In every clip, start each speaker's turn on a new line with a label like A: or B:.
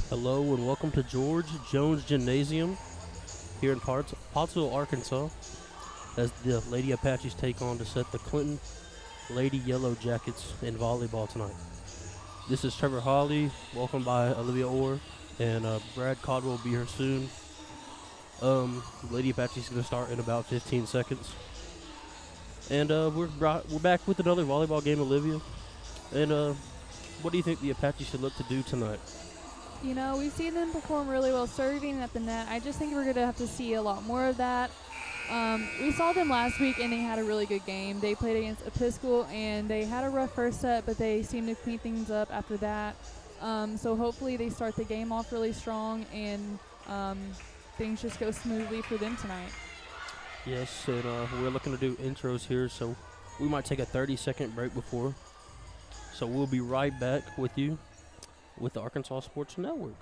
A: Hello and welcome to George Jones Gymnasium here in Pottsville, Arkansas, as the Lady Apaches take on to set the Clinton Lady Yellow Jackets in volleyball tonight. This is Trevor Hawley, welcomed by Olivia Orr, and Brad Caldwell will be here soon. Lady Apaches is going to start in about 15 seconds. And we're back with another volleyball game, Olivia. And what do you think the Apaches should look to do tonight?
B: You know, we've seen them perform really well serving at the net. I just think we're going to have to see a lot more of that. We saw them last week, and they had a really good game. They played against Episcopal, and they had a rough first set, but they seemed to clean things up after that. So hopefully they start the game off really strong, and things just go smoothly for them tonight.
A: Yes, and we're looking to do intros here, so we might take a 30-second break before. So we'll be right back with you with the Arkansas Sports Network.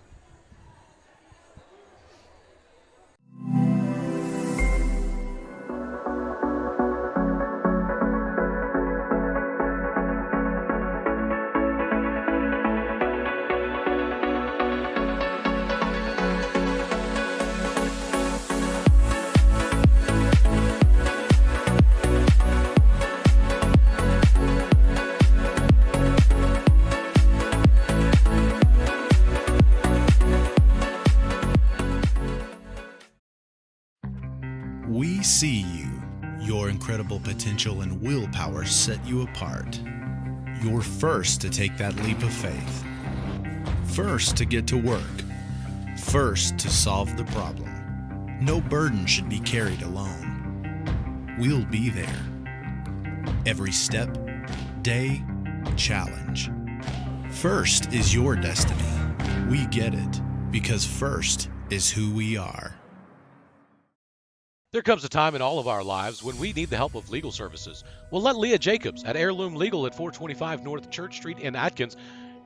C: We see you. Your incredible potential and willpower set you apart. You're first to take that leap of faith. First to get to work. First to solve the problem. No burden should be carried alone. We'll be there. Every step, day, challenge. First is your destiny. We get it, because first is who we are.
D: There comes a time in all of our lives when we need the help of legal services. Well, let Leah Jacobs at Heirloom Legal at 425 North Church Street in Atkins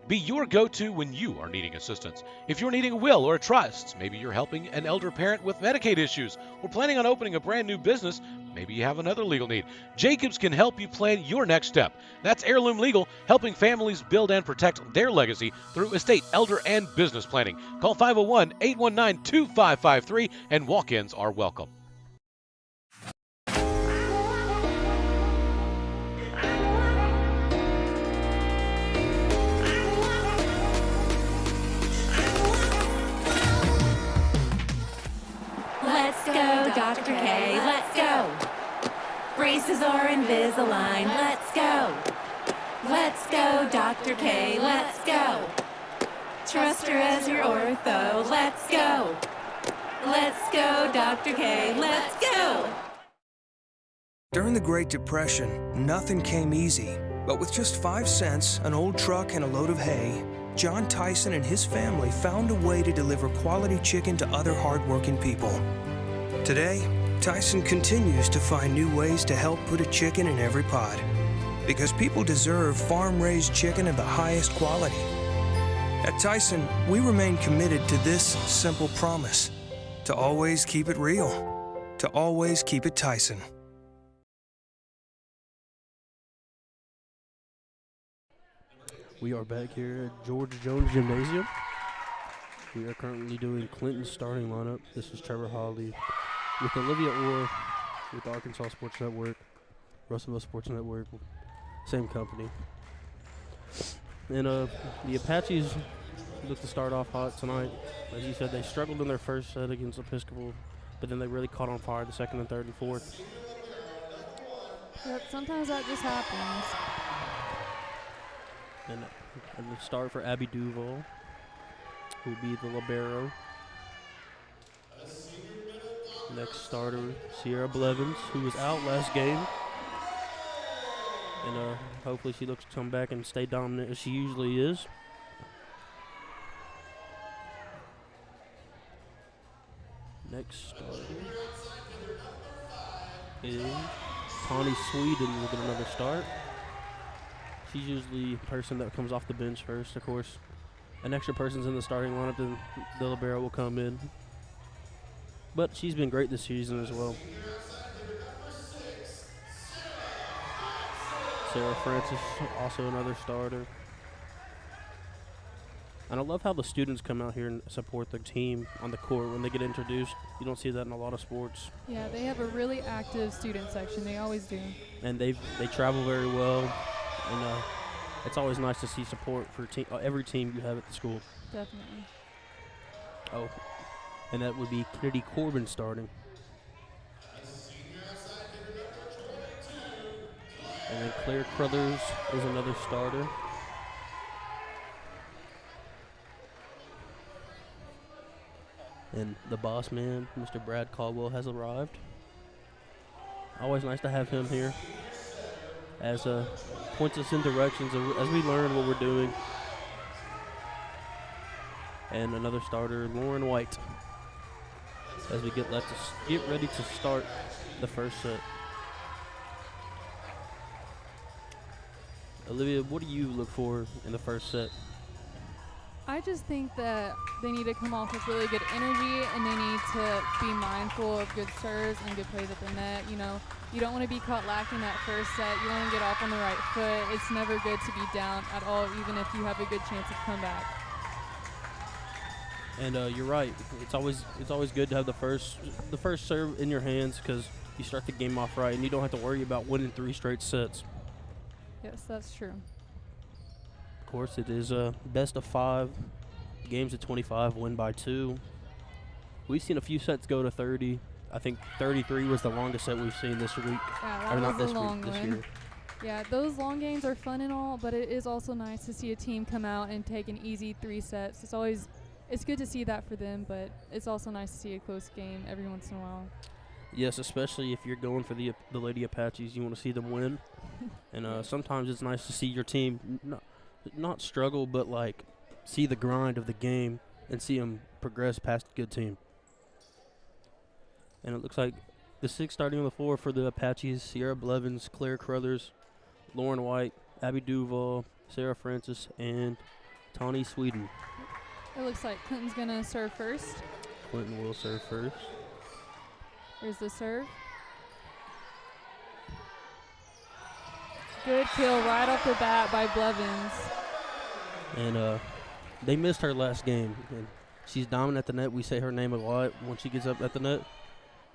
D: be your go-to when you are needing assistance. If you're needing a will or a trust, maybe you're helping an elder parent with Medicaid issues, or planning on opening a brand new business, maybe you have another legal need. Jacobs can help you plan your next step. That's Heirloom Legal, helping families build and protect their legacy through estate, elder, and business planning. Call 501-819-2553, and walk-ins are welcome.
E: Let's go, Dr. K, let's go. Braces are Invisalign, let's go. Let's go, Dr. K, let's go. Trust her as your ortho, let's go. Let's go, Dr. K, let's go.
F: During the Great Depression, nothing came easy. But with just 5 cents, an old truck, and a load of hay, John Tyson and his family found a way to deliver quality chicken to other hardworking people. Today, Tyson continues to find new ways to help put a chicken in every pot. Because people deserve farm-raised chicken of the highest quality. At Tyson, we remain committed to this simple promise: to always keep it real, to always keep it Tyson.
A: We are back here at George Jones Gymnasium. We are currently doing Clinton's starting lineup. This is Trevor Hawley with Olivia Orr with Arkansas Sports Network, Russellville Sports Network, same company. And the Apaches look to start off hot tonight. As you said, they struggled in their first set against Episcopal, but then they really caught on fire the second and third and fourth.
B: Yep, sometimes that just happens.
A: And the start for Abby Duval, who will be the libero. Next starter, Sierra Blevins, who was out last game. And hopefully she looks to come back and stay dominant as she usually is. Next starter is Tawny Sweden will get another start. She's usually the person that comes off the bench first. Of course, an extra person's in the starting lineup, then the libero will come in. But she's been great this season as well. Sarah Francis, also another starter. And I love how the students come out here and support their team on the court when they get introduced. You don't see that in a lot of sports.
B: Yeah, they have a really active student section. They always do.
A: And they travel very well. And it's always nice to see support for every team you have at the school.
B: Definitely.
A: Oh, and that would be Kennedy Corbin starting. And then Claire Crothers is another starter. And the boss man, Mr. Brad Caldwell, has arrived. Always nice to have him here as points us in directions as we learn what we're doing. And another starter, Lauren White, as we get ready to start the first set. Olivia, what do you look for in the first set?
B: I just think that they need to come off with really good energy, and they need to be mindful of good serves and good plays at the net. You know, you don't want to be caught lacking that first set. You want to get off on the right foot. It's never good to be down at all, even if you have a good chance of comeback.
A: And you're right. It's always good to have the first serve in your hands, because you start the game off right, and you don't have to worry about winning 3 straight sets.
B: Yes, that's true.
A: Of course, it is a best of 5, games of 25, win by 2. We've seen a few sets go to 30. I think 33 was the longest set we've seen this week.
B: Yeah,
A: or not
B: was
A: this
B: a long
A: week, this
B: one.
A: year.
B: Yeah, those long games are fun and all, but it is also nice to see a team come out and take an easy 3 sets. It's good to see that for them, but it's also nice to see a close game every once in a while.
A: Yes, especially if you're going for the Lady Apaches, you want to see them win. And sometimes it's nice to see your team not struggle, but like see the grind of the game and see them progress past a good team. And it looks like the 6 starting on the floor for the Apaches: Sierra Blevins, Claire Crothers, Lauren White, Abby Duval, Sarah Francis, and Tawny Sweden.
B: It looks like Clinton's going to serve first.
A: Clinton will serve first.
B: Here's the serve. Good kill right off the bat by Blevins.
A: And they missed her last game. And she's dominant at the net. We say her name a lot when she gets up at the net.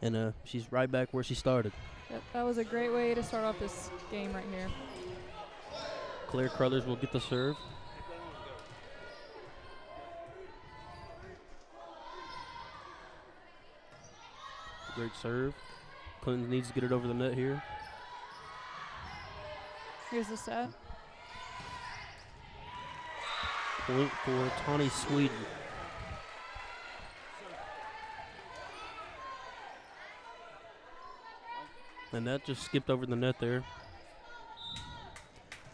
A: And she's right back where she started.
B: Yep, that was a great way to start off this game right here.
A: Claire Crothers will get the serve. Great serve. Clinton needs to get it over the net here.
B: Here's the set.
A: Point for Tawny Sweden. And that just skipped over the net there,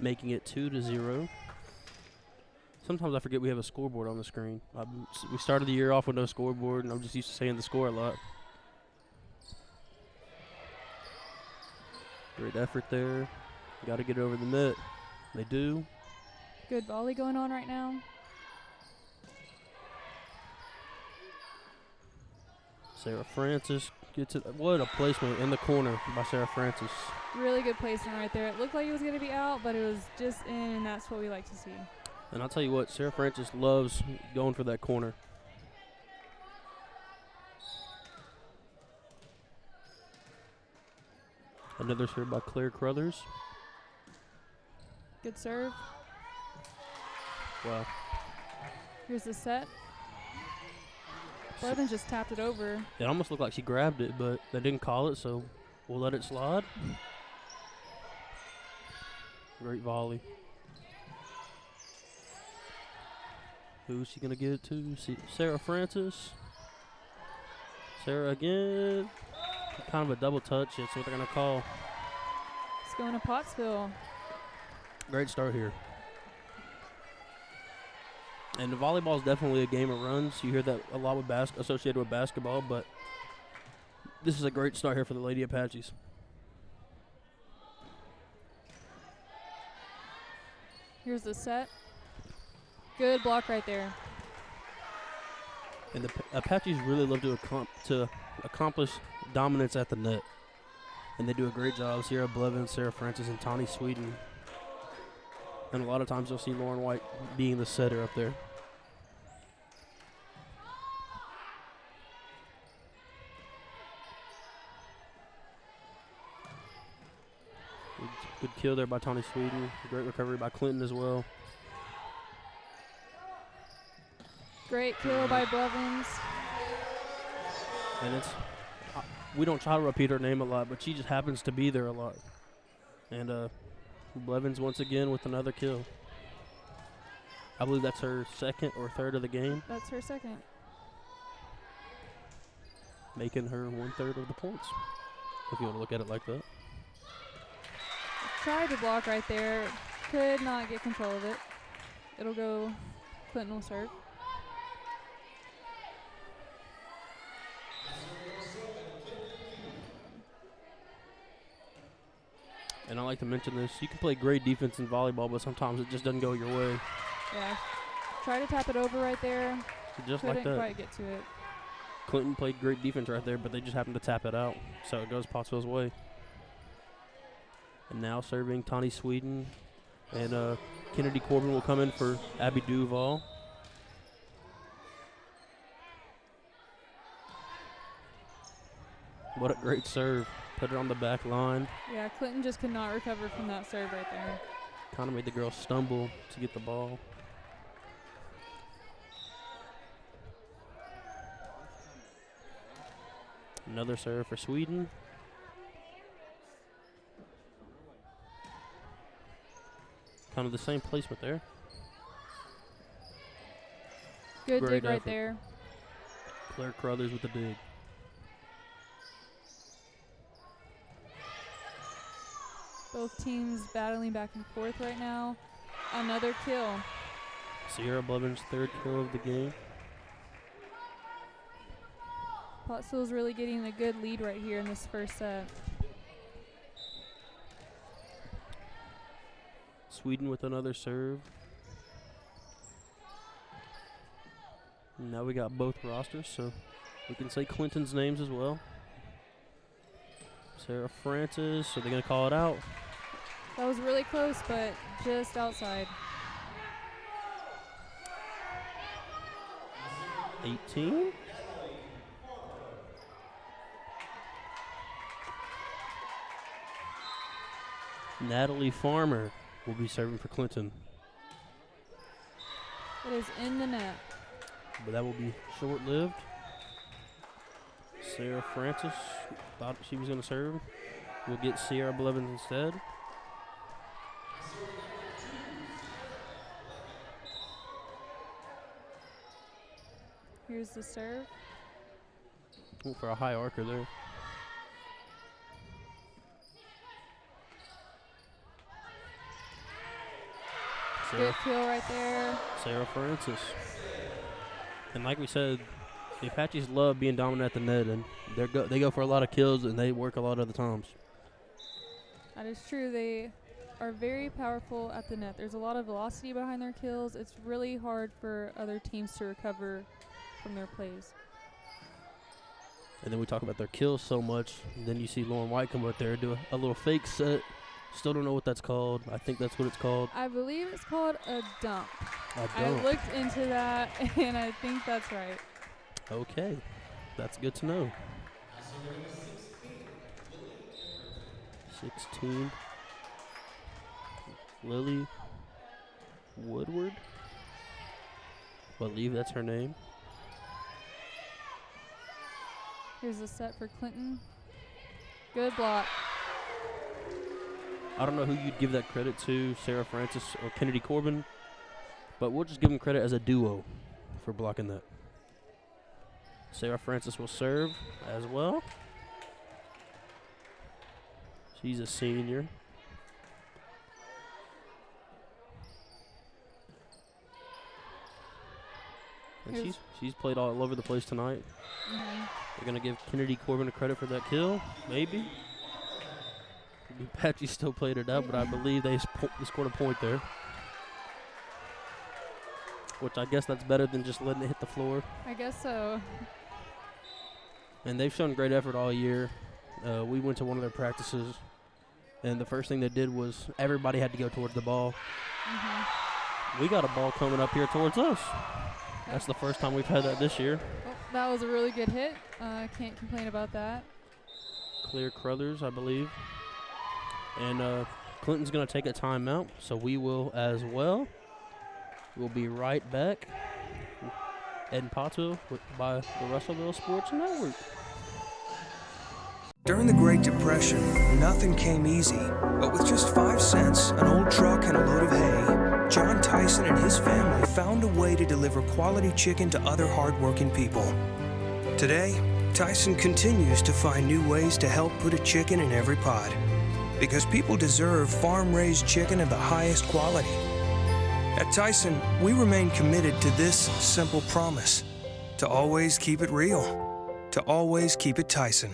A: making it 2-0. Sometimes I forget we have a scoreboard on the screen. We started the year off with no scoreboard, and I'm just used to saying the score a lot. Great effort there. Got to get it over the net. They do.
B: Good volley going on right now.
A: Sarah Francis gets it. What a placement in the corner by Sarah Francis.
B: Really good placement right there. It looked like it was going to be out, but it was just in, and that's what we like to see.
A: And I'll tell you what, Sarah Francis loves going for that corner. Another serve by Claire Crothers.
B: Good serve.
A: Wow.
B: Here's the set. Blevins just tapped it over.
A: It almost looked like she grabbed it, but they didn't call it, so we'll let it slide. Great volley. Who's she going to get it to? Sarah Francis. Sarah again. Kind of a double touch. That's what they're going to call.
B: It's going to Pottsville.
A: Great start here. And the volleyball is definitely a game of runs. You hear that a lot with associated with basketball, but this is a great start here for the Lady Apaches.
B: Here's the set. Good block right there.
A: And the Apaches really love to accomplish dominance at the net. And they do a great job. Sierra Blevins, Sarah Francis, and Tawny Sweden. And a lot of times you'll see Lauren White being the setter up there. Good kill there by Tawny Sweden. Great recovery by Clinton as well.
B: Great kill by Blevins.
A: And we don't try to repeat her name a lot, but she just happens to be there a lot. And Blevins once again with another kill. I believe that's her second or third of the game.
B: That's her second.
A: Making her 1/3 of the points, if you want to look at it like that.
B: Tried to block right there. Could not get control of it. It'll go. Clinton will serve.
A: And I like to mention this. You can play great defense in volleyball, but sometimes it just doesn't go your way.
B: Yeah. Try to tap it over right there.
A: Just
B: Couldn't
A: like that.
B: quite get to it.
A: Clinton played great defense right there, but they just happened to tap it out. So it goes Pottsville's way. And now serving Tawny Sweden. And Kennedy Corbin will come in for Abby Duval. What a great serve. Put it on the back line.
B: Yeah, Clinton just could not recover from that serve right there.
A: Kind of made the girl stumble to get the ball. Another serve for Sweden. Kind of the same placement there.
B: Good
A: Great
B: dig right
A: effort.
B: there.
A: Claire Crothers with the dig.
B: Both teams battling back and forth right now. Another kill.
A: Sierra Blevins' third kill of the game.
B: Pottsville's really getting a good lead right here in this first set.
A: Sweden with another serve. And now we got both rosters, so we can say Clinton's names as well. Sarah Francis, so they're going to call it out.
B: That was really close, but just outside.
A: 18. Natalie Farmer will be serving for Clinton,
B: It is in the net.
A: but that will be short-lived. Sarah Francis thought she was going to serve. We'll get Sierra Blevins instead.
B: Here's the serve.
A: Ooh, for a high archer there.
B: Good kill right there.
A: Sarah Francis. And like we said, the Apaches love being dominant at the net, and they go for a lot of kills, and they work a lot of the times.
B: That is true. They are very powerful at the net. There's a lot of velocity behind their kills. It's really hard for other teams to recover from their plays.
A: And then we talk about their kills so much, and then you see Lauren White come up there and do a little fake set. Still don't know what that's called. I think that's what it's called.
B: I believe it's called a dump.
A: A
B: I
A: dump.
B: looked into that, and I think that's right.
A: Okay, that's good to know. 16. Lily Woodward. I believe that's her name.
B: Here's the set for Clinton. Good block.
A: I don't know who you'd give that credit to, Sarah Francis or Kennedy Corbin, but we'll just give them credit as a duo for blocking that. Sarah Francis will serve as well. She's a senior. And she's played all over the place tonight.
B: Mm-hmm.
A: They're going to give Kennedy Corbin a credit for that kill, maybe. The Apaches still played it out, but I believe they scored a point there. Which I guess that's better than just letting it hit the floor.
B: I guess so.
A: And they've shown great effort all year. We went to one of their practices, and the first thing they did was everybody had to go towards the ball.
B: Mm-hmm.
A: We got a ball coming up here towards us. That's the first time we've had that this year.
B: Oh, that was a really good hit. Can't complain about that.
A: Claire Crothers, I believe. And Clinton's going to take a timeout, so we will as well. We'll be right back in Pottsville by the Russellville Sports Network.
F: During the Great Depression, nothing came easy, but with just 5 cents, an old truck, and a load of hay, John Tyson and his family found a way to deliver quality chicken to other hardworking people. Today, Tyson continues to find new ways to help put a chicken in every pot, because people deserve farm-raised chicken of the highest quality. At Tyson, we remain committed to this simple promise: to always keep it real, to always keep it Tyson.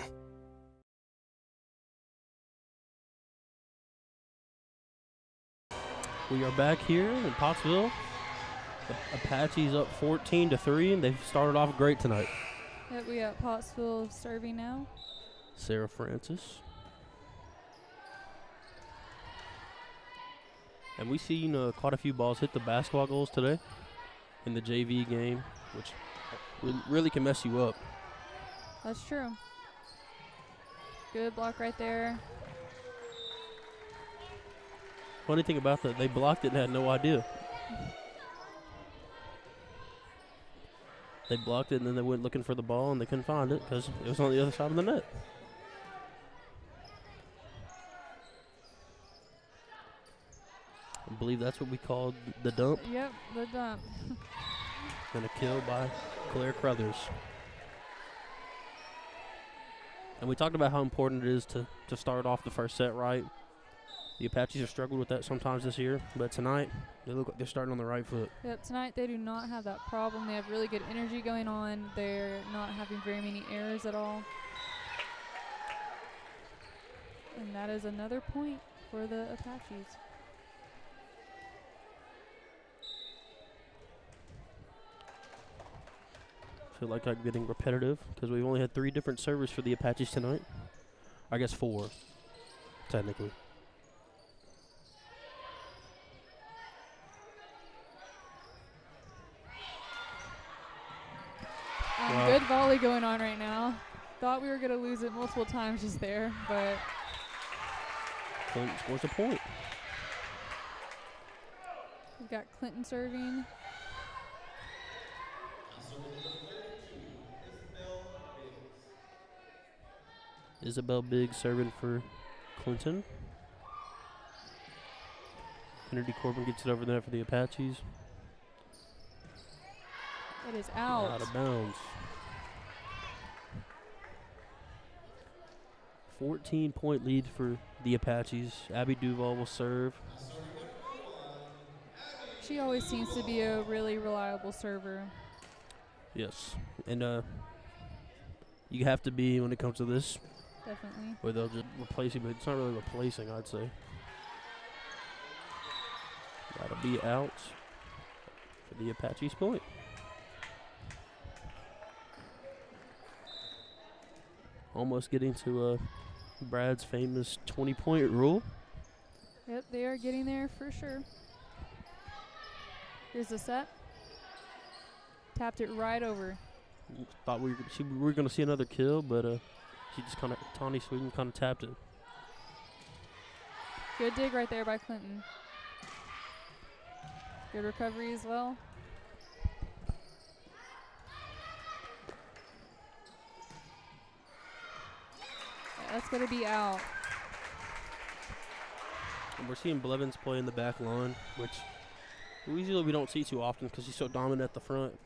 A: We are back here in Pottsville. The Apaches up 14-3, and they've started off great tonight.
B: Yep, we got Pottsville serving now.
A: Sarah Francis. And we've seen quite a few balls hit the basketball goals today in the JV game, which really can mess you up.
B: That's true. Good block right there.
A: Funny thing about that, they blocked it and had no idea. They blocked it and then they went looking for the ball and they couldn't find it because it was on the other side of the net. I believe that's what we called the dump.
B: Yep, the dump.
A: And a kill by Claire Crothers. And we talked about how important it is to start off the first set right. The Apaches have struggled with that sometimes this year, but tonight they look like they're starting on the right foot.
B: Yep, tonight they do not have that problem. They have really good energy going on. They're not having very many errors at all. And that is another point for the Apaches.
A: I feel like I'm getting repetitive because we've only had 3 different servers for the Apaches tonight. I guess 4, technically.
B: Good volley going on right now. Thought we were going to lose it multiple times just there, but
A: Clinton scores a point.
B: we've got Clinton serving.
A: Isabel Biggs serving for Clinton. Kennedy Corbin gets it over there for the Apaches.
B: It is out.
A: Out of bounds. 14-point lead for the Apaches. Abby Duval will serve.
B: She always seems to be a really reliable server.
A: Yes. And you have to be when it comes to this.
B: Definitely.
A: Or they'll just replace you, but it's not really replacing, I'd say. That'll be out for the Apaches' point. Almost getting to Brad's famous 20-point rule.
B: Yep, they are getting there for sure. Here's the set. Tapped it right over.
A: Thought we were going to see another kill, but she just kind of, Tawny Sweden kind of tapped it.
B: Good dig right there by Clinton. Good recovery as well. Yeah, that's going to be out.
A: And we're seeing Blevins play in the back line, which usually we don't see too often because he's so dominant at the front.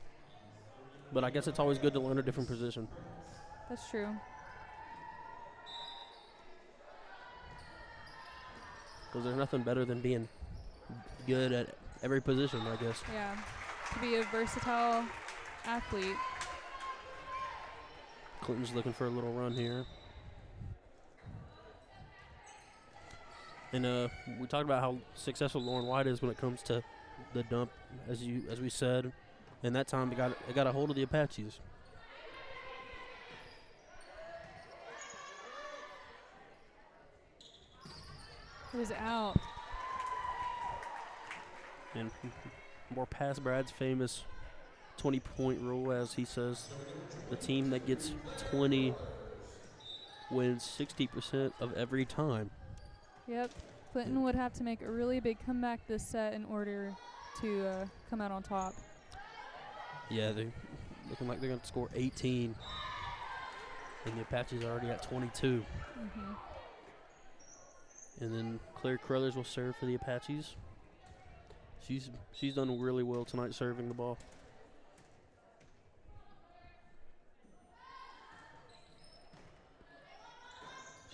A: But I guess it's always good to learn a different position.
B: That's true.
A: Because there's nothing better than being good at every position, I guess.
B: Yeah, to be a versatile athlete.
A: Clinton's looking for a little run here. And we talked about how successful Lauren White is when it comes to the dump, as we said. And that time it got a hold of the Apaches.
B: It is out.
A: And more past Brad's famous 20-point rule, as he says, the team that gets 20 wins 60% of every time.
B: Yep. Clinton would have to make a really big comeback this set in order to come out on top.
A: Yeah, they're looking like they're going to score 18. And the Apaches are already at 22.
B: Mm-hmm.
A: And then Claire Crothers will serve for the Apaches. She's done really well tonight serving the ball.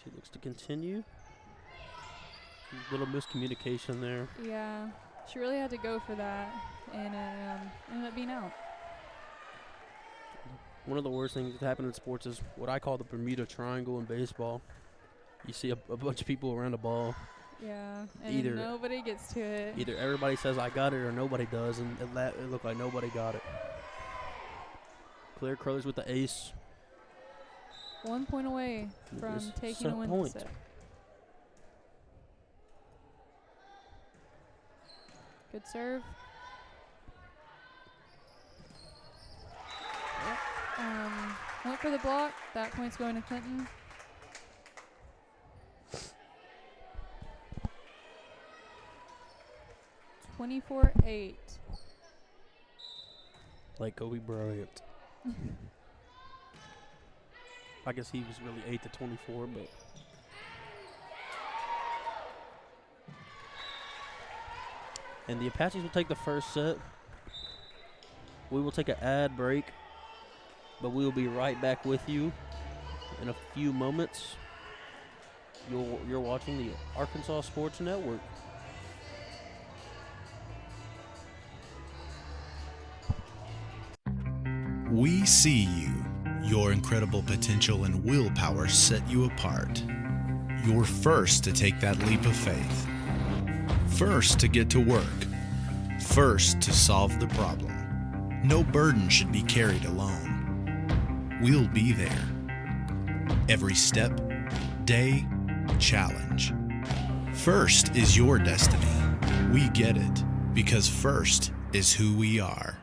A: She looks to continue. Little miscommunication there.
B: Yeah, she really had to go for that, and it ended up being out.
A: One of the worst things that happen in sports is what I call the Bermuda Triangle in baseball. You see a bunch of people around the ball.
B: Yeah, and
A: Either
B: nobody gets to it.
A: Either everybody says I got it or nobody does, and it looked like nobody got it. Claire Crothers with the ace.
B: 1 point away from
A: This
B: taking a
A: set
B: win
A: point.
B: this set. Good serve. Went for the block. That point's going to Clinton. (24-8).
A: Like Kobe Bryant. I guess he was really 8-24, but. And the Apaches will take the first set. We will take an ad break, but we will be right back with you in a few moments. You're watching the Arkansas Sports Network.
C: We see you. Your incredible potential and willpower set you apart. You're first to take that leap of faith. First to get to work. First to solve the problem. No burden should be carried alone. We'll be there. Every step, day, challenge. First is your destiny. We get it because first is who we are.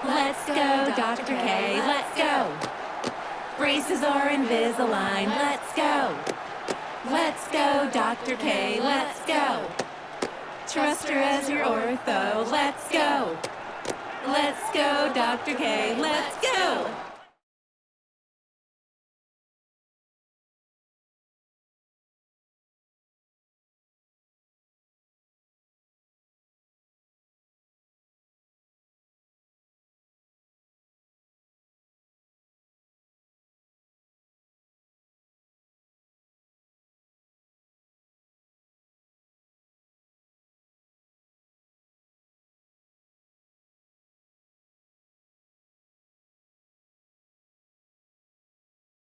E: Let's go, Dr. K, let's go. Braces are Invisalign, let's go. Let's go, Dr. K, let's go. Trust her as your ortho, let's go. Let's go, Dr. K, let's go.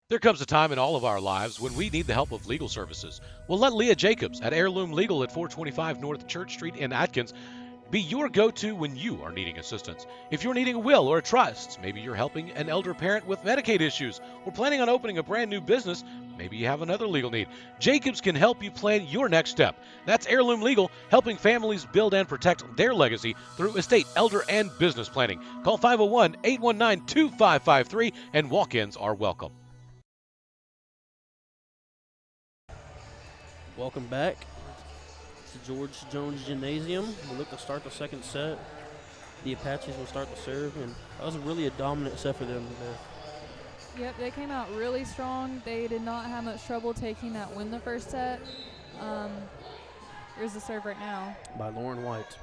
D: There comes a time in all of our lives when we need the help of legal services. Well, let Leah Jacobs at Heirloom Legal at 425 North Church Street in Atkins be your go-to when you are needing assistance. If you're needing a will or a trust, maybe you're helping an elder parent with Medicaid issues, or planning on opening a brand new business, maybe you have another legal need. Jacobs can help you plan your next step. That's Heirloom Legal, helping families build and protect their legacy through estate, elder, and business planning. Call 501-819-2553, and walk-ins are welcome.
A: Welcome back to George Jones Gymnasium. We'll look to start the second set. The Apaches will start the serve, and that was really a dominant set for them today.
B: Yep, they came out really strong. They did not have much trouble taking that win the first set. Here's the serve right now.
A: By Lauren White.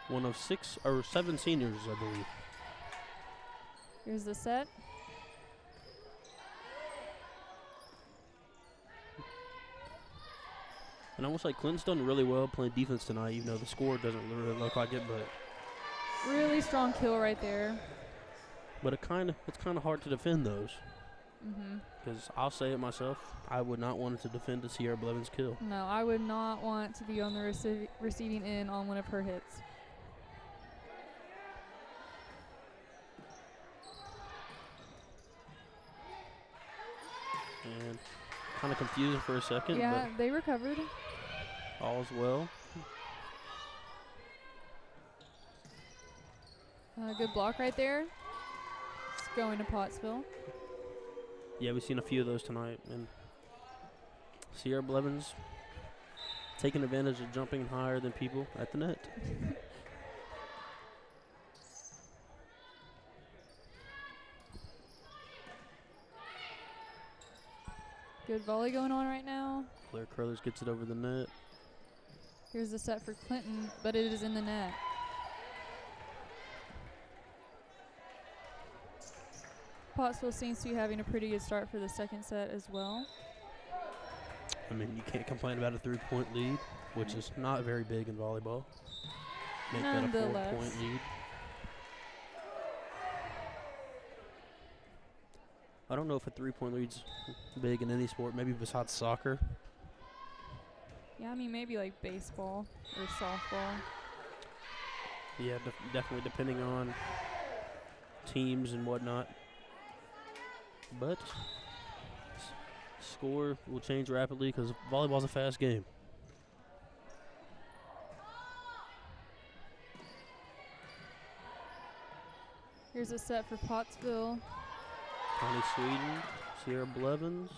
A: One of 6 or 7 seniors, I believe.
B: Here's the set.
A: And I will say Clinton's done really well playing defense tonight, even though the score doesn't really look like it. But
B: Really strong kill right there.
A: it's kind of hard to defend those.
B: Mm-hmm.
A: Because I'll say it myself, I would not want to defend a Sierra Blevins kill.
B: No, I would not want to be on the receiving end on one of her hits.
A: kind of confusing for a second,
B: Yeah, they recovered.
A: but all's well.
B: Good block right there. It's going to Pottsville.
A: Yeah, we've seen a few of those tonight. And Sierra Blevins taking advantage of jumping higher than people at the net.
B: Good volley going on right now.
A: Claire Carruthers gets it over the net.
B: Here's the set for Clinton, but it is in the net. Pottsville seems to be having a pretty good start for the second set as well.
A: I mean, you can't complain about a 3-point lead, which is not very big in volleyball. Make that a
B: Nonetheless.
A: 4-point lead. I don't know if a 3-point lead's big in any sport, maybe besides soccer.
B: Yeah, I mean, maybe like baseball or softball.
A: Yeah, definitely depending on teams and whatnot. But score will change rapidly because volleyball's a fast game.
B: Here's a set for Pottsville.
A: Connie Sweden, Sierra Blevins.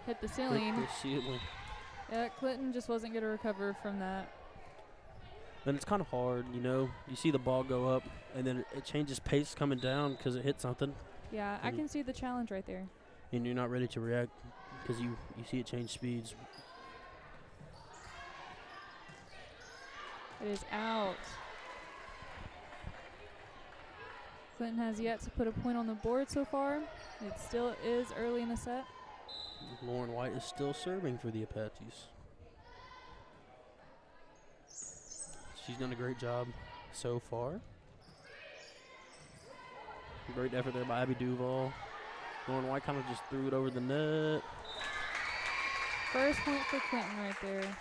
B: Hit the ceiling.
A: Hit the ceiling.
B: Yeah, Clinton just wasn't going to recover from that.
A: And it's kind of hard, you know. You see the ball go up, and then it changes pace coming down because it hit something,
B: Yeah, I can see the challenge right there.
A: and you're not ready to react because you see it change speeds.
B: It is out. Clinton has yet to put a point on the board so far. It still is early in the set.
A: Lauren White is still serving for the Apaches. She's done a great job so far. Great effort there by Abby Duval. Lauren White kind of just threw it over the net.
B: First point for Clinton right there.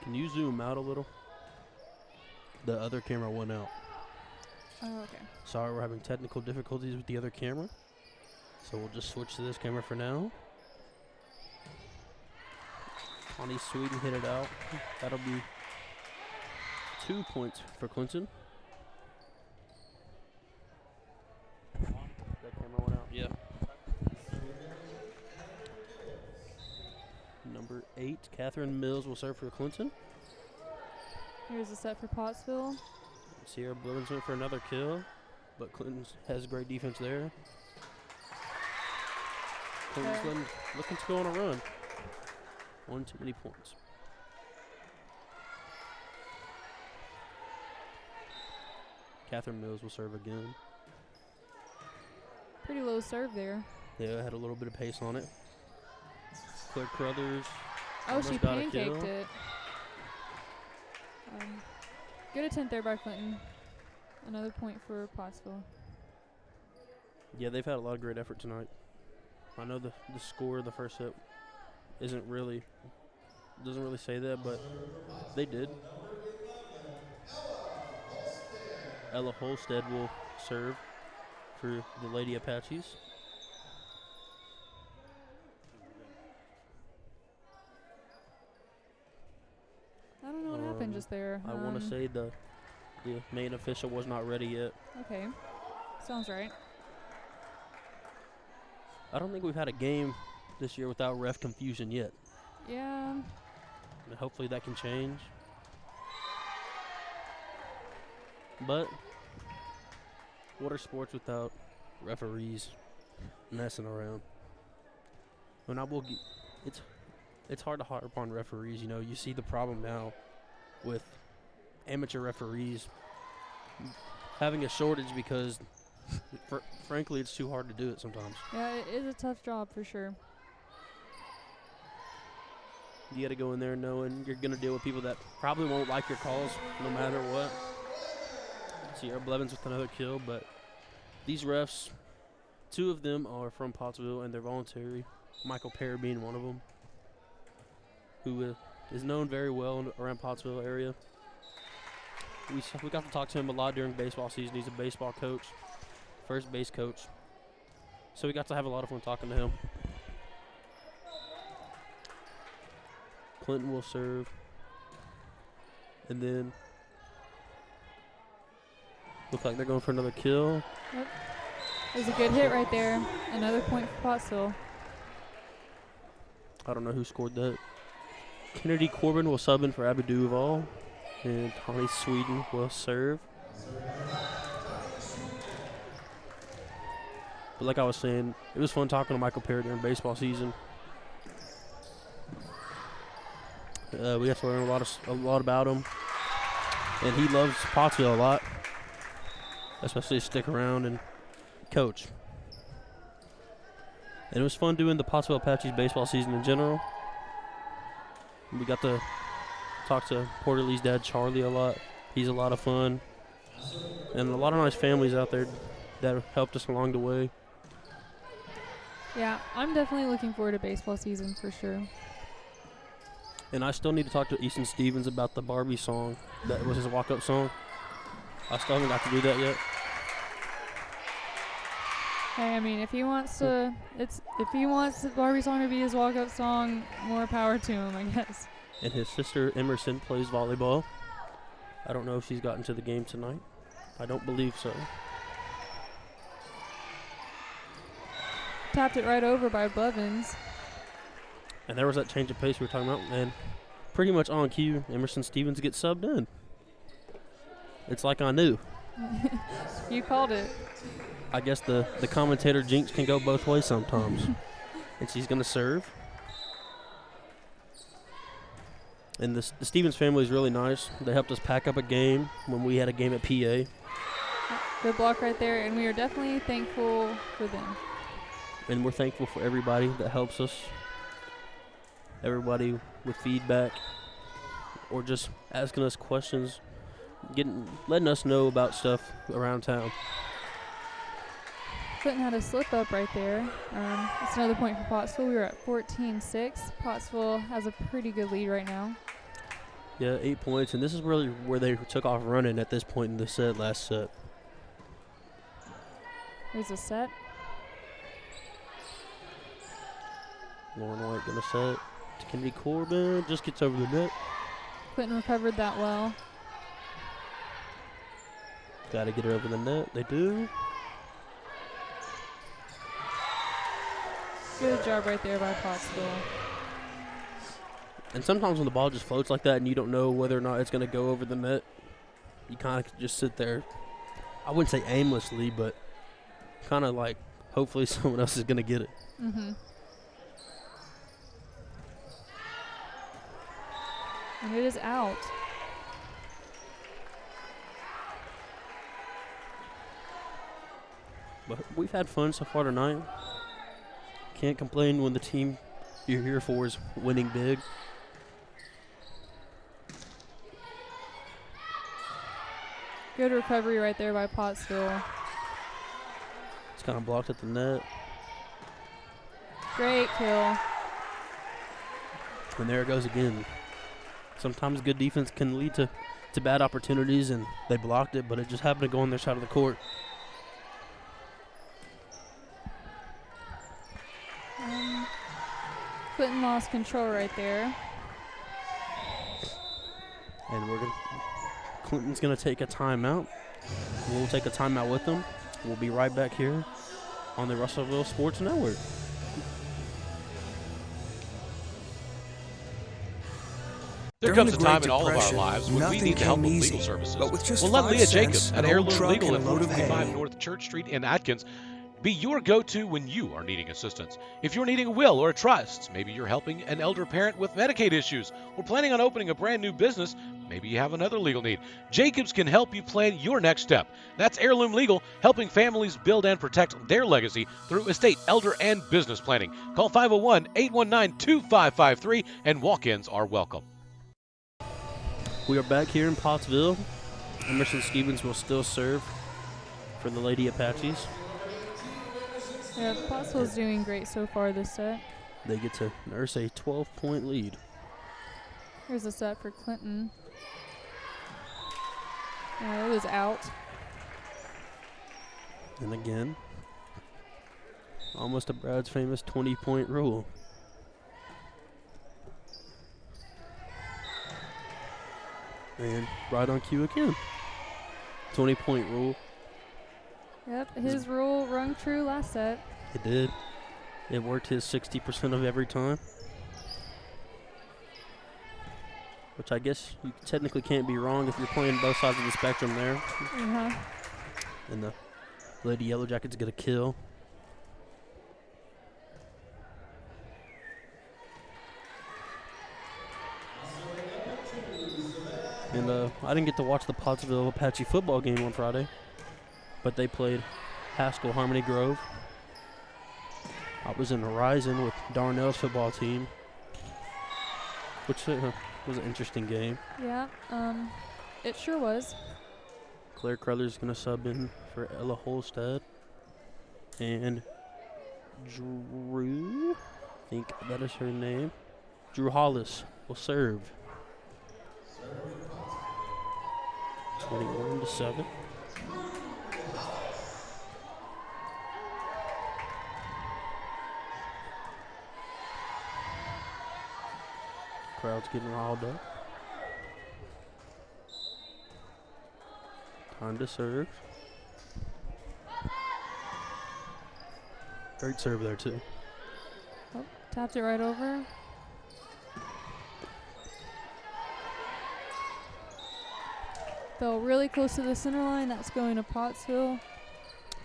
A: Can you zoom out a little? The other camera went out.
B: Oh, okay.
A: Sorry, we're having technical difficulties with the other camera. So we'll just switch to this camera for now. Connie Sweden hit it out. That'll be 2 points for Clinton. That camera went out. Yeah. Number 8, Catherine Mills will serve for Clinton.
B: Here's a set for Pottsville.
A: Sierra Blevins went for another kill, but Clinton has great defense there. Clinton's looking to go on a run. One too many points. Catherine Mills will serve again.
B: Pretty low serve there.
A: Yeah, had a little bit of pace on it. Claire Carruthers.
B: Oh,
A: almost
B: she
A: got a kill.
B: pancaked it. Good attempt there by Clinton. Another point for Pottsville.
A: Yeah, they've had a lot of great effort tonight. I know the score of the first set doesn't really say that, but they did. Ella Holstead will serve for the Lady Apaches.
B: I don't know what happened just there.
A: I want to say the main official was not ready yet.
B: Okay. Sounds right.
A: I don't think we've had a game this year without ref confusion yet.
B: Yeah.
A: And hopefully that can change. But what are sports without referees messing around? And I will it's hard to harp on referees. You know, you see the problem now with amateur referees having a shortage because, frankly, it's too hard to do it sometimes.
B: Yeah, it is a tough job for sure.
A: You got to go in there knowing you're going to deal with people that probably won't like your calls no matter what. Sierra Blevins with another kill, but these refs, 2 of them are from Pottsville and they're voluntary. Michael Perry being one of them, who is known very well around Pottsville area. we got to talk to him a lot during baseball season. He's a baseball coach, first base coach. So we got to have a lot of fun talking to him. Clinton will serve. And then look like they're going for another kill.
B: Yep. There's a good hit right there. Another point for Pottsville.
A: I don't know who scored that. Kennedy Corbin will sub in for Abby Duval. And Tony Sweden will serve. But like I was saying, it was fun talking to Michael Perry during baseball season. We got to learn a lot about him. And he loves Pottsville a lot. Especially to stick around and coach. And it was fun doing the Pottsville Apaches baseball season in general. We got to talk to Porter Lee's dad, Charlie, a lot. He's a lot of fun. And a lot of nice families out there that helped us along the way.
B: Yeah, I'm definitely looking forward to baseball season for sure.
A: And I still need to talk to Easton Stevens about the Barbie song. That was his walk-up song. I still haven't got to do that yet.
B: Hey, I mean, if he wants the Barbie song to be his walk-up song, more power to him, I guess.
A: And his sister Emerson plays volleyball. I don't know if she's gotten to the game tonight. I don't believe so.
B: Tapped it right over by Blevins.
A: And there was that change of pace we were talking about, and pretty much on cue, Emerson Stevens gets subbed in. It's like I knew.
B: You called it.
A: I guess the commentator jinx can go both ways sometimes. And she's going to serve. And the Stevens family is really nice. They helped us pack up a game when we had a game at PA.
B: Good block right there, and we are definitely thankful for them.
A: And we're thankful for everybody that helps us. Everybody with feedback or just asking us questions, letting us know about stuff around town.
B: Clinton had a slip up right there. That's another point for Pottsville. We were at 14-6. Pottsville has a pretty good lead right now.
A: Yeah, 8 points, and this is really where they took off running at this point in the last set.
B: Here's a set.
A: Lauren White gonna set to Kennedy Corbin, just gets over the net.
B: Clinton recovered that well.
A: Gotta get her over the net, they do.
B: Good job right there by Pottsville.
A: And sometimes when the ball just floats like that and you don't know whether or not it's gonna go over the net, you kind of just sit there. I wouldn't say aimlessly, but kind of like hopefully someone else is gonna get it.
B: Mm-hmm. And it is out.
A: But we've had fun so far tonight. Can't complain when the team you're here for is winning big.
B: Good recovery right there by Pottsville.
A: It's kind of blocked at the net.
B: Great kill.
A: And there it goes again. Sometimes good defense can lead to bad opportunities, and they blocked it, but it just happened to go on their side of the court.
B: Clinton lost control right there.
A: And Clinton's going to take a timeout. We'll take a timeout with them. We'll be right back here on the Russellville Sports Network.
D: There
F: During
D: comes a
F: the
D: time
F: Great
D: in all of our
F: Depression,
D: lives when we
F: nothing
D: need the help of
F: came
D: legal
F: easy,
D: services.
F: but with just
D: Well, let
F: 5
D: Leah
F: cents,
D: Jacobs
F: an
D: at
F: old
D: Heirloom
F: truck,
D: Legal
F: and
D: at
F: a load of
D: 425
F: hay.
D: North Church Street in Atkins be your go-to when you are needing assistance. If you're needing a will or a trust, maybe you're helping an elder parent with Medicaid issues, or planning on opening a brand new business, maybe you have another legal need. Jacobs can help you plan your next step. That's Heirloom Legal, helping families build and protect their legacy through estate, elder, and business planning. Call 501-819-2553, and walk-ins are welcome.
A: We are back here in Pottsville. Emerson Stevens will still serve for the Lady Apaches.
B: Yeah, Pottsville's doing great so far this set.
A: They get to nurse a 12-point lead.
B: Here's a set for Clinton. Yeah, it was out.
A: And again, almost a Brad's famous 20-point rule. And right on cue again. 20-point rule.
B: Yep, his rule rung true last set.
A: It did. It worked his 60% of every time. Which I guess you technically can't be wrong if you're playing both sides of the spectrum there.
B: Uh-huh.
A: And the Lady Yellow Jackets get a kill. And I didn't get to watch the Pottsville Apache football game on Friday, but they played Haskell Harmony Grove. I was in Horizon with Darnell's football team, which was an interesting game.
B: Yeah, it sure was.
A: Claire Crothers going to sub in for Ella Holstead. And Drew, I think that is her name, Drew Hollis will serve. 21-7. Crowd's getting riled up. Time to serve. Great serve there, too.
B: Oh, tapped it right over. Fell really close to the center line. That's going to Pottsville.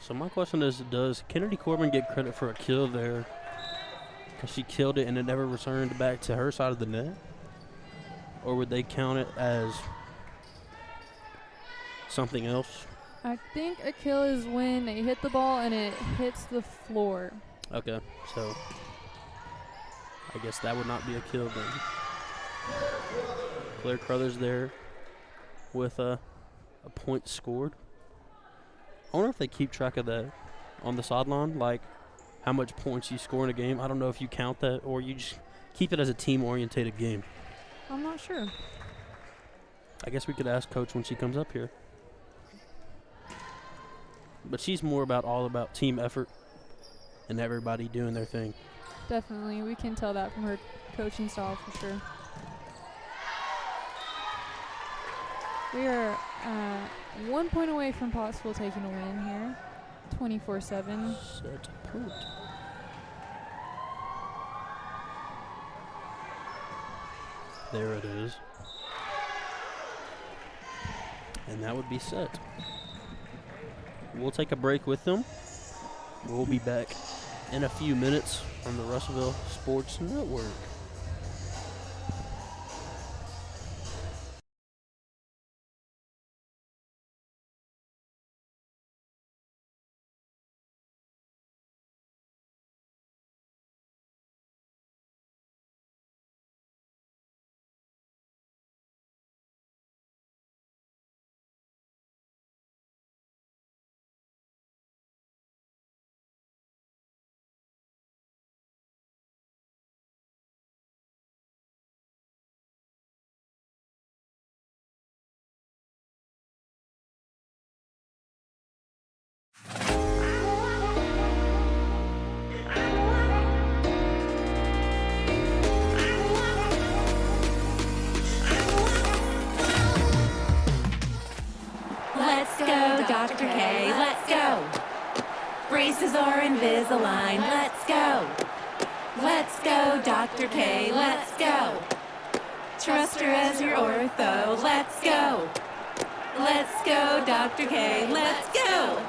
A: So my question is, does Kennedy Corbin get credit for a kill there? Because she killed it and it never returned back to her side of the net? Or would they count it as something else?
B: I think a kill is when they hit the ball and it hits the floor.
A: Okay, so I guess that would not be a kill then. Claire Crothers there with a point scored. I wonder if they keep track of that on the sideline, like how much points you score in a game. I don't know if you count that or you just keep it as a team-orientated game.
B: I'm not sure.
A: I guess we could ask Coach when she comes up here. But she's more all about team effort and everybody doing their thing.
B: Definitely. We can tell that from her coaching style for sure. We are 1 point away from Pottsville taking a win here. 24-7.
A: Set point. There it is. And that would be set. We'll take a break with them. We'll be back in a few minutes on the Russellville Sports Network.
E: Let's go, Dr. K, let's go. Braces are Invisalign, let's go. Let's go, Dr. K, let's go. Trust her as your ortho, let's go. Let's go, Dr. K, let's go.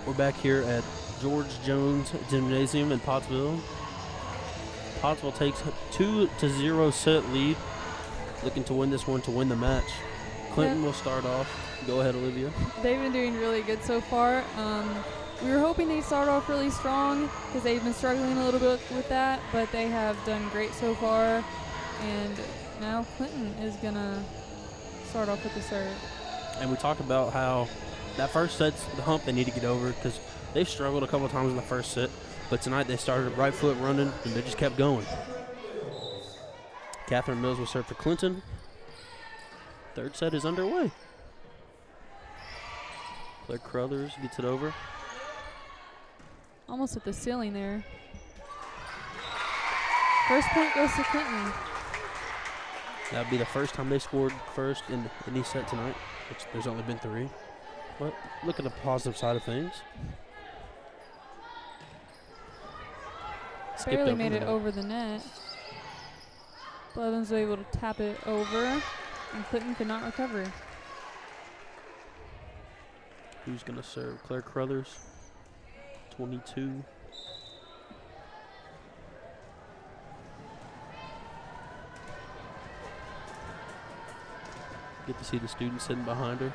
A: We're back here at George Jones Gymnasium in Pottsville. Pottsville takes 2-0 set lead, looking to win this one to win the match. Clinton will start off. Go ahead, Olivia.
B: They've been doing really good so far. We were hoping they'd start off really strong because they've been struggling a little bit with that, but they have done great so far. And now Clinton is going to start off with the serve.
A: And we talked about how that first set's the hump they need to get over because they've struggled a couple of times in the first set. But tonight they started right foot running, and they just kept going. Catherine Mills will serve for Clinton. Third set is underway. Claire Crothers gets it over.
B: Almost at the ceiling there. First point goes to Clinton.
A: That would be the first time they scored first in any set tonight, which there's only been 3. But look at the positive side of things.
B: Barely made it over the net. Blevins was able to tap it over, and Clinton could not recover.
A: Who's going to serve? Claire Crothers, 22. Get to see the student sitting behind her,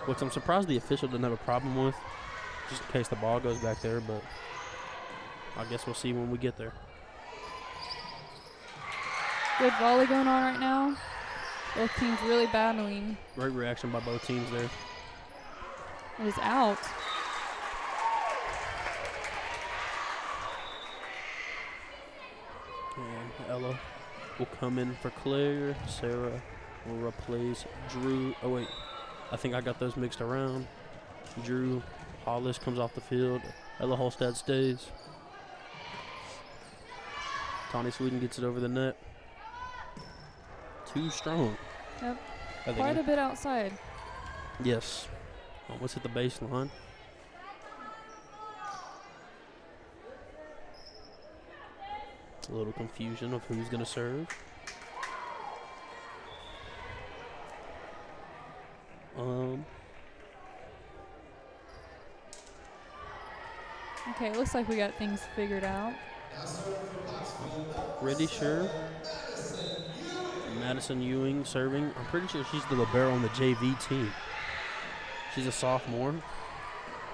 A: which I'm surprised the official didn't have a problem with, just in case the ball goes back there, but I guess we'll see when we get there.
B: Good volley going on right now. Both teams really battling.
A: Great reaction by both teams there.
B: It is out.
A: And Ella will come in for Claire. Sarah will replace Drew. Oh, wait. I think I got those mixed around. Drew Hollis comes off the field. Ella Holstad stays. Tawny Sweden gets it over the net. Too strong.
B: Yep. Quite a bit outside.
A: Yes. Almost hit the baseline. A little confusion of who's going to serve.
B: Okay, it looks like we got things figured out.
A: Pretty sure. Madison Ewing serving. I'm pretty sure she's the libero on the JV team. She's a sophomore,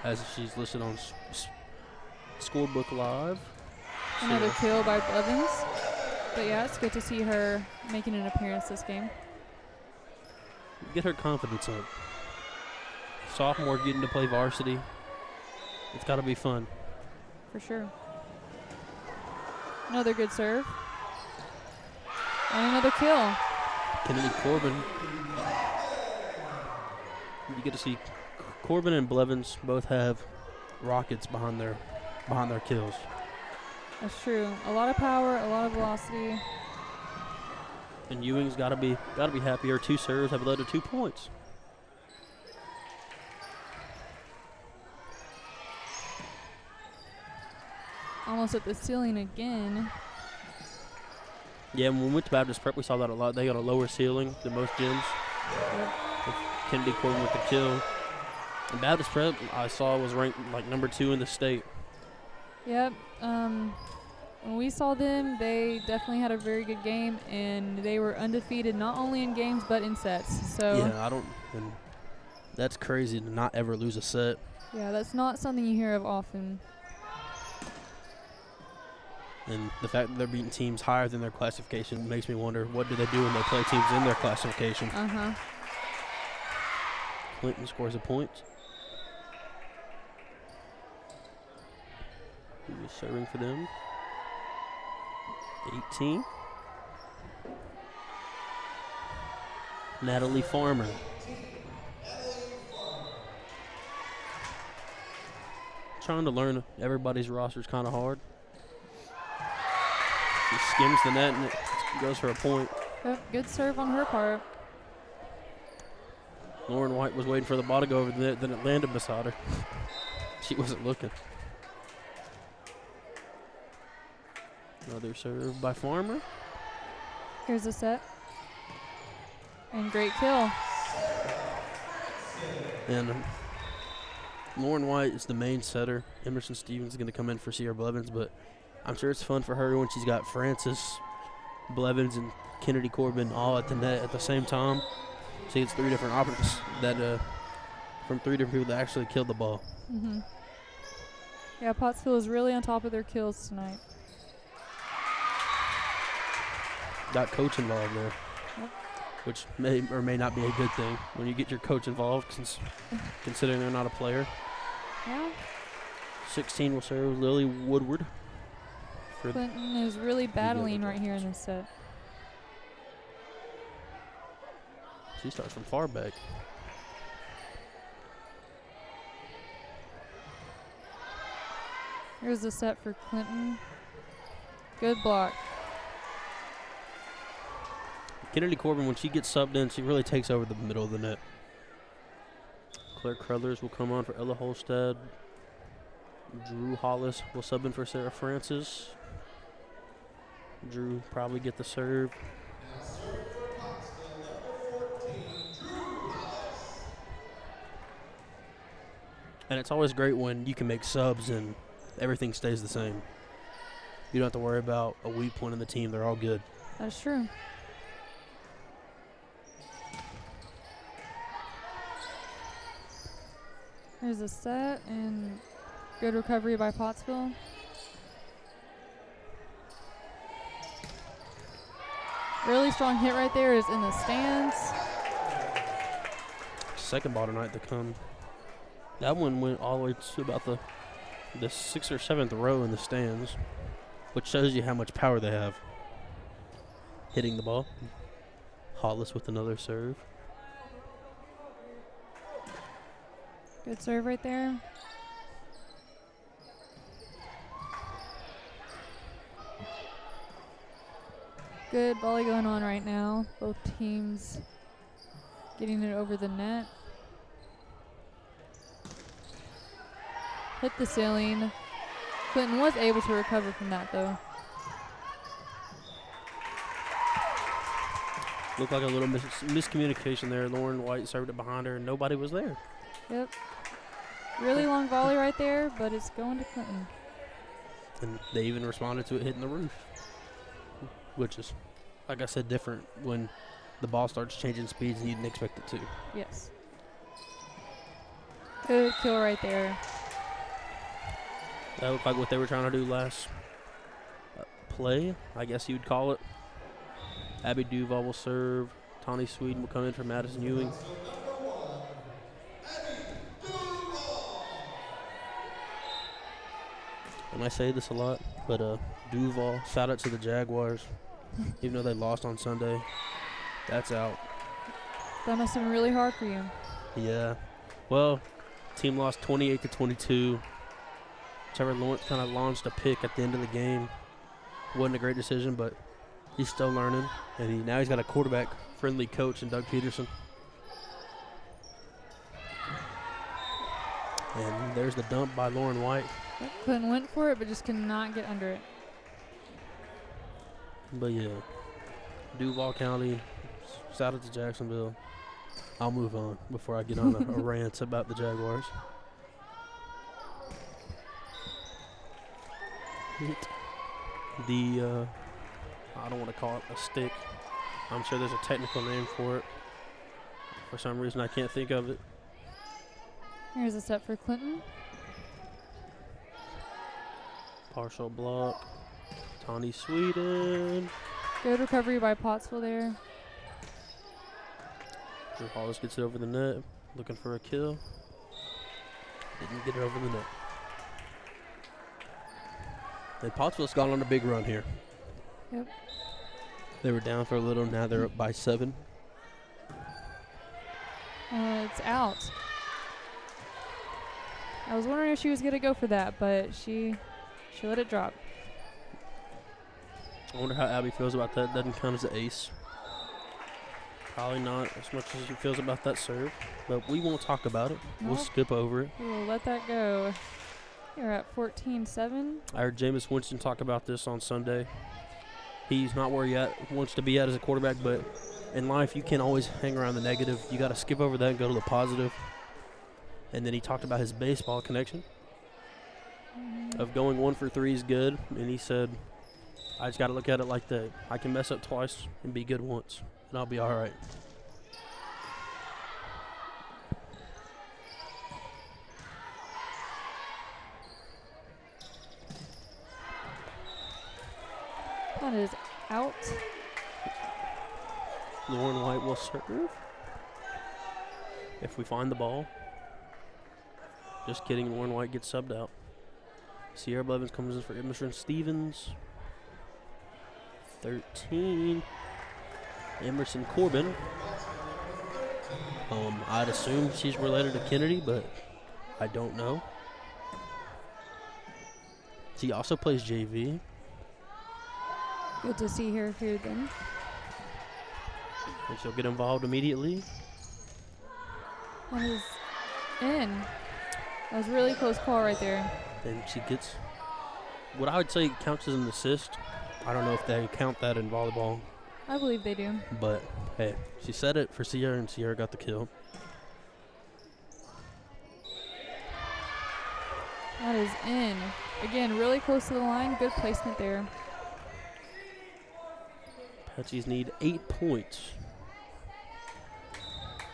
A: as she's listed on Scorebook Live.
B: Another kill by Blevins. But yeah, it's good to see her making an appearance this game.
A: Get her confidence up. Sophomore getting to play varsity. It's got to be fun.
B: For sure. Another good serve. And another kill.
A: Kennedy Corbin. You get to see Corbin and Blevins both have rockets behind their kills.
B: That's true. A lot of power, a lot of velocity.
A: And Ewing's got to be happy. Her 2 serves have led to 2 points.
B: Almost at the ceiling again.
A: Yeah, when we went to Baptist Prep, we saw that a lot. They got a lower ceiling than most gyms.
B: Yep.
A: With Kennedy Corbin with the kill. And Baptist Prep, I saw, was ranked like number 2 in the state.
B: Yep. When we saw them, they definitely had a very good game, and they were undefeated not only in games but in sets. So
A: yeah, and that's crazy to not ever lose a set.
B: Yeah, that's not something you hear of often.
A: And the fact that they're beating teams higher than their classification makes me wonder, what do they do when they play teams in their classification? Clinton scores a point. Who is serving for them? 18. Natalie Farmer. Trying to learn everybody's roster is kind of hard. She skims the net and it goes for a point.
B: Yep, good serve on her part.
A: Lauren White was waiting for the ball to go over the net, then it landed beside her. She wasn't looking. Another serve by Farmer.
B: Here's a set. And great kill.
A: And Lauren White is the main setter. Emerson Stevens is going to come in for Sierra Blevins, but I'm sure it's fun for her when she's got Francis Blevins and Kennedy Corbin all at the net at the same time. She gets 3 different options that from 3 different people that actually killed the ball.
B: Mm-hmm. Yeah, Pottsville is really on top of their kills tonight.
A: Got coach involved there,
B: Yep.
A: which may or may not be a good thing when you get your coach involved, considering they're not a player.
B: Yeah.
A: 16 will serve Lily Woodward.
B: Clinton is really battling right here in this set.
A: She starts from far back.
B: Here's the set for Clinton. Good block.
A: Kennedy Corbin, when she gets subbed in, she really takes over the middle of the net. Claire Crothers will come on for Ella Holstad. Drew Hollis will sub in for Sarah Francis. Drew probably get the serve. And it's always great when you can make subs and everything stays the same. You don't have to worry about a weak point in the team. They're all good.
B: That's true. Here's a set and good recovery by Pottsville. Really strong hit right there is in the stands.
A: Second ball tonight to come. That one went all the way to about the 6th or 7th row in the stands, which shows you how much power they have. Hitting the ball. Hollis with another serve.
B: Good serve right there. Good volley going on right now. Both teams getting it over the net. Hit the ceiling. Clinton was able to recover from that though.
A: Looked like a little miscommunication there. Lauren White served it behind her and nobody was there.
B: Yep. Really long volley right there, but it's going to Clinton.
A: And they even responded to it hitting the roof, which is, like I said, different when the ball starts changing speeds and you didn't expect it to.
B: Yes. Good kill right there.
A: That looked like what they were trying to do last play, I guess you would call it. Abby Duval will serve. Tawny Sweden will come in for Madison Ewing. And I say this a lot, but Duval, shout out to the Jaguars. Even though they lost on Sunday, that's out.
B: That must have been really hard for you.
A: Yeah. Well, team lost 28-22. Trevor Lawrence kind of launched a pick at the end of the game. Wasn't a great decision, but he's still learning. And now he's got a quarterback-friendly coach in Doug Peterson. And there's the dump by Lauren White.
B: Yep, Clinton went for it, but just could not get under it.
A: But yeah, Duval County, shout out to Jacksonville. I'll move on before I get on a rant about the Jaguars. I don't want to call it a stick. I'm sure there's a technical name for it. For some reason, I can't think of it.
B: Here's a set for Clinton.
A: Partial block. Tawny Sweden.
B: Good recovery by Pottsville there.
A: Drew Hollis gets it over the net. Looking for a kill. Didn't get it over the net. And Pottsville's gone on a big run here.
B: Yep.
A: They were down for a little. Now they're up by 7.
B: It's out. I was wondering if she was going to go for that, but she let it drop.
A: I wonder how Abby feels about that. Doesn't count as an ace. Probably not as much as she feels about that serve, but we won't talk about it. We'll
B: Nope.
A: skip over it.
B: We'll let that go. You're at 14-7.
A: I heard Jameis Winston talk about this on Sunday. He's not where he wants to be at as a quarterback, but in life you can't always hang around the negative. You got to skip over that and go to the positive. And then he talked about his baseball connection. of going 1 for 3 is good, and he said, I just got to look at it like that. I can mess up twice and be good once, and I'll be all right.
B: That is out.
A: Lauren White will serve if we find the ball. Just kidding, Lauren White gets subbed out. Sierra Blevins comes in for Emerson Stevens. 13, Emerson Corbin. I'd assume she's related to Kennedy, but I don't know. She also plays JV.
B: Good to see her here then.
A: And she'll get involved immediately.
B: That is in. That was a really close call right there.
A: And she gets what I would say counts as an assist. I don't know if they count that in volleyball.
B: I believe they do.
A: But, hey, she set it for Sierra, and Sierra got the kill.
B: That is in. Again, really close to the line. Good placement there.
A: Apaches need 8 points.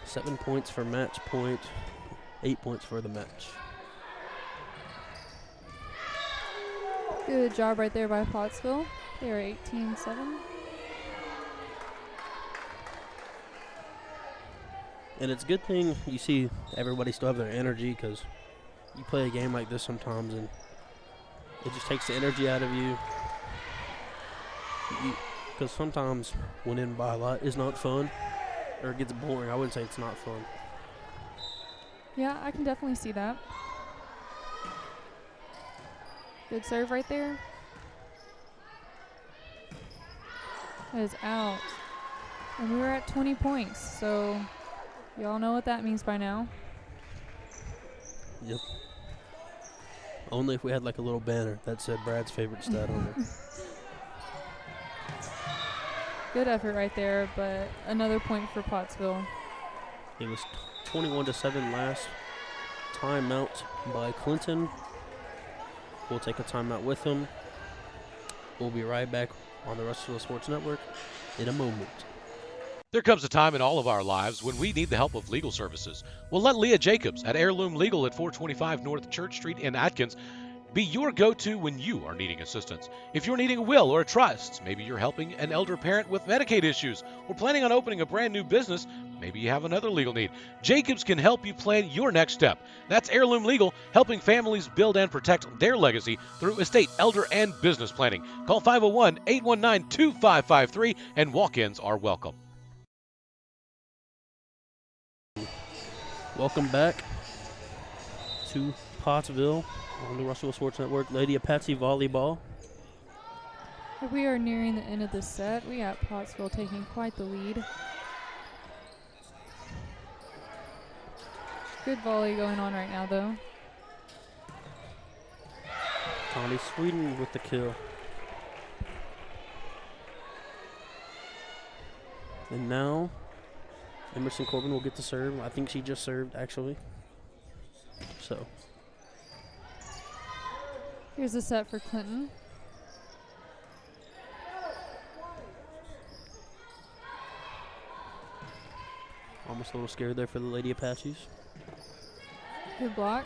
A: 7 points for match point. 8 points for the match.
B: Good job right there by Pottsville. They are 18-7.
A: And it's a good thing you see everybody still have their energy, because you play a game like this sometimes and it just takes the energy out of you. Because sometimes winning by a lot is not fun, or it gets boring. I wouldn't say it's not fun.
B: Yeah, I can definitely see that. Good serve right there. That is out. And we were at 20 points, so y'all know what that means by now.
A: Yep. Only if we had like a little banner that said Brad's favorite stat on it.
B: Good effort right there, but another point for Pottsville.
A: It was 21-7 last. Timeout by Clinton. We'll take a timeout with him. We'll be right back on the Russellville Sports Network in a moment.
D: There comes a time in all of our lives when we need the help of legal services. Well, let Leah Jacobs at Heirloom Legal at 425 North Church Street in Atkins be your go-to when you are needing assistance. If you're needing a will or a trust, maybe you're helping an elder parent with Medicaid issues, or planning on opening a brand new business, maybe you have another legal need. Jacobs can help you plan your next step. That's Heirloom Legal, helping families build and protect their legacy through estate, elder, and business planning. Call 501-819-2553, and walk-ins are welcome.
A: Welcome back to Pottsville on the Russellville Sports Network. Lady Apache Volleyball.
B: We are nearing the end of this set. We got Pottsville taking quite the lead. Good volley going on right now, though.
A: Connie Sweden with the kill. And now Emerson Corbin will get the serve. I think she just served, actually. So
B: here's the set for Clinton.
A: almost a little scared there for the Lady Apaches.
B: Good block.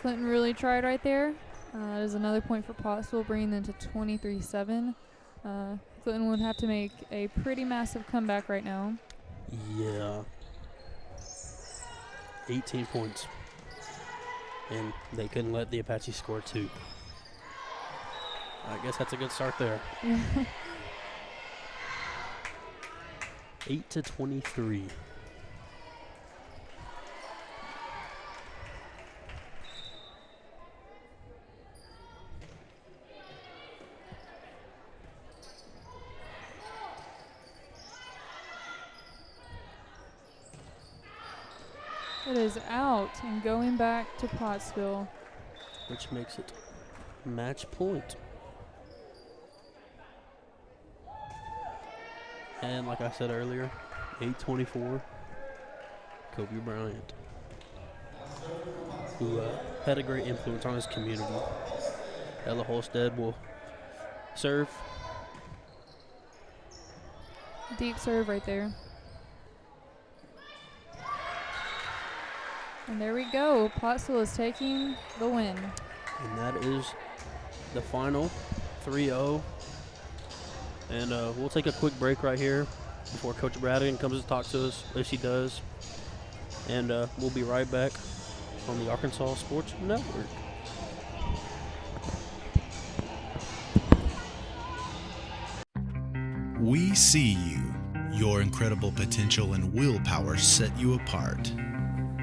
B: Clinton really tried right there. There's another point for Pottsville, bringing them to 23-7. Clinton would have to make a pretty massive comeback right now.
A: Yeah. 18 points. And they couldn't let the Apaches score 2. I guess that's a good start there. 8-23.
B: It is out and going back to Pottsville.
A: Which makes it match point. And like I said earlier, 824. Kobe Bryant, who had a great influence on his community. Ella Holstead will serve.
B: Deep serve right there. And there we go. Pottsville is taking the win.
A: And that is the final 3-0. And we'll take a quick break right here before Coach Bradigan comes to talk to us, if she does. And we'll be right back on the Arkansas Sports Network.
C: We see you. Your incredible potential and willpower set you apart.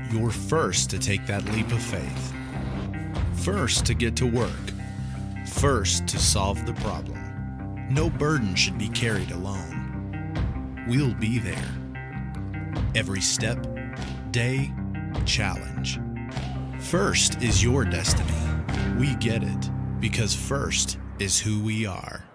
C: You're first to take that leap of faith. First to get to work. First to solve the problem. No burden should be carried alone. We'll be there. Every step, day, challenge. First is your destiny. We get it because first is who we are.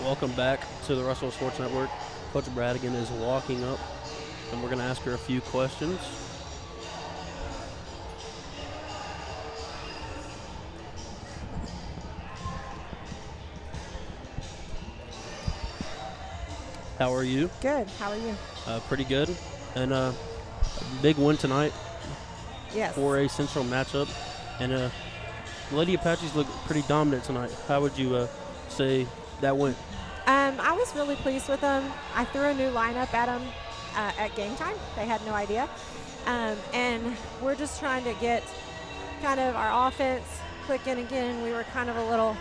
A: Welcome back to the Russell Sports Network. Coach Bradigan is walking up, and we're going to ask her a few questions. How are you?
G: Good. How are you?
A: Pretty good. And a big win tonight
G: Yes.
A: for a Central matchup. And the Lady Apaches look pretty dominant tonight. How would you say that went?
G: I was really pleased with them. I threw a new lineup at them at game time. They had no idea. And we're just trying to get kind of our offense clicking again. We were kind of a little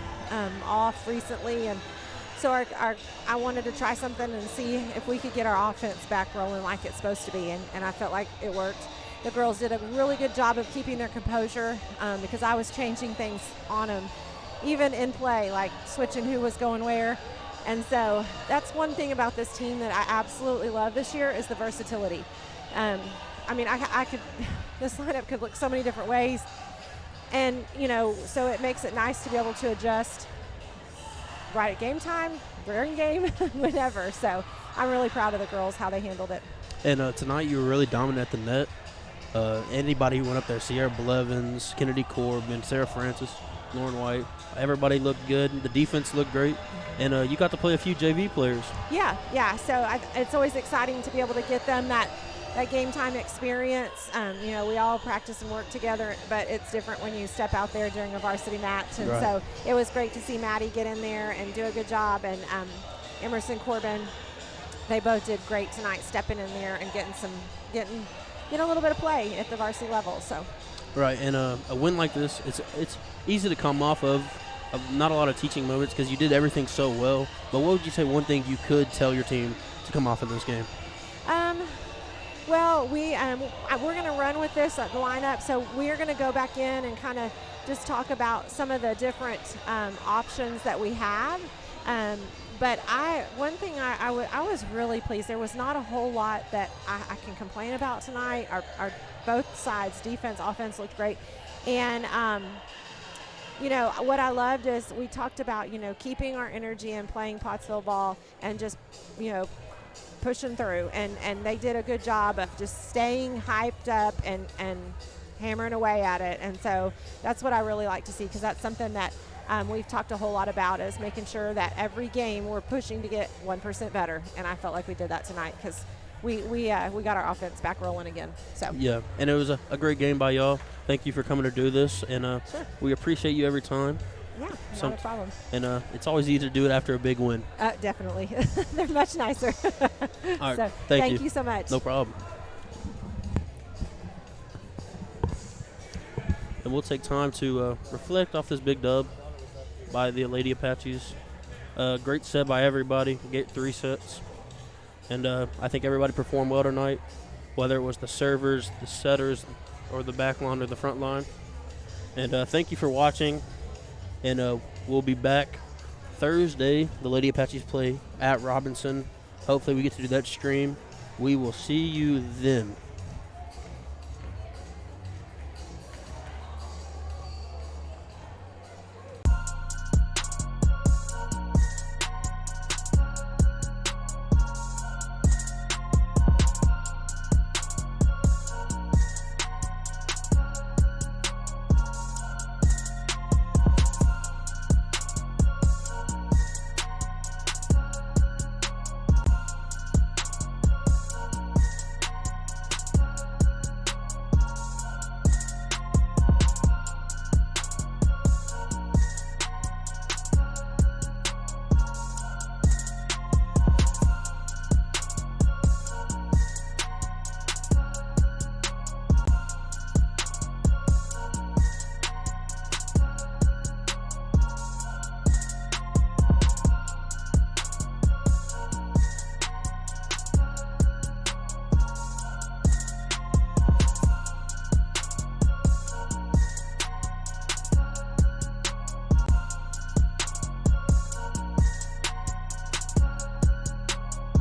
G: off recently. And so I wanted to try something and see if we could get our offense back rolling like it's supposed to be. And I felt like it worked. The girls did a really good job of keeping their composure because I was changing things on them, even in play, like switching who was going where. And so that's one thing about this team that I absolutely love this year is the versatility. I mean, I could, this lineup could look so many different ways. And, you know, so it makes it nice to be able to adjust right at game time, during game, whenever. So I'm really proud of the girls, how they handled it.
A: And tonight you were really dominant at the net. Anybody who went up there, Sierra Blevins, Kennedy Corbin, Sarah Francis, Lauren White, everybody looked good. The defense looked great. And you got to play a few JV players.
G: Yeah. So it's always exciting to be able to get them that game time experience. You know, we all practice and work together, but it's different when you step out there during a varsity match. And
A: right.
G: So it was great to see Maddie get in there and do a good job. And Emerson Corbin, they both did great tonight, stepping in there and getting a little bit of play at the varsity level. So.
A: Right, and a win like this, it's easy to come off of not a lot of teaching moments because you did everything so well. But what would you say one thing you could tell your team to come off of this game?
G: Well, we're going to run with this at the lineup, so we're going to go back in and kind of just talk about some of the different options that we have. But one thing I was really pleased. There was not a whole lot that I can complain about tonight. Our both sides, defense, offense, looked great. And, you know, what I loved is we talked about, you know, keeping our energy and playing Pottsville ball and just, you know, pushing through. And they did a good job of just staying hyped up and hammering away at it. And so that's what I really like to see, because that's something that we've talked a whole lot about, is making sure that every game we're pushing to get 1% better. And I felt like we did that tonight because we got our offense back rolling again. So
A: yeah, and it was a great game by y'all. Thank you for coming to do this, and
G: sure.
A: We appreciate you every time.
G: Yeah, not a problem.
A: And it's always easy to do it after a big win.
G: Definitely. They're much nicer.
A: All right,
G: so,
A: thank
G: you so much.
A: No problem. And we'll take time to reflect off this big dub by the Lady Apaches. Great set by everybody. Get 3 sets. And I think everybody performed well tonight, whether it was the servers, the setters, or the back line or the front line. And thank you for watching. And we'll be back Thursday. The Lady Apaches play at Robinson. Hopefully we get to do that stream. We will see you then.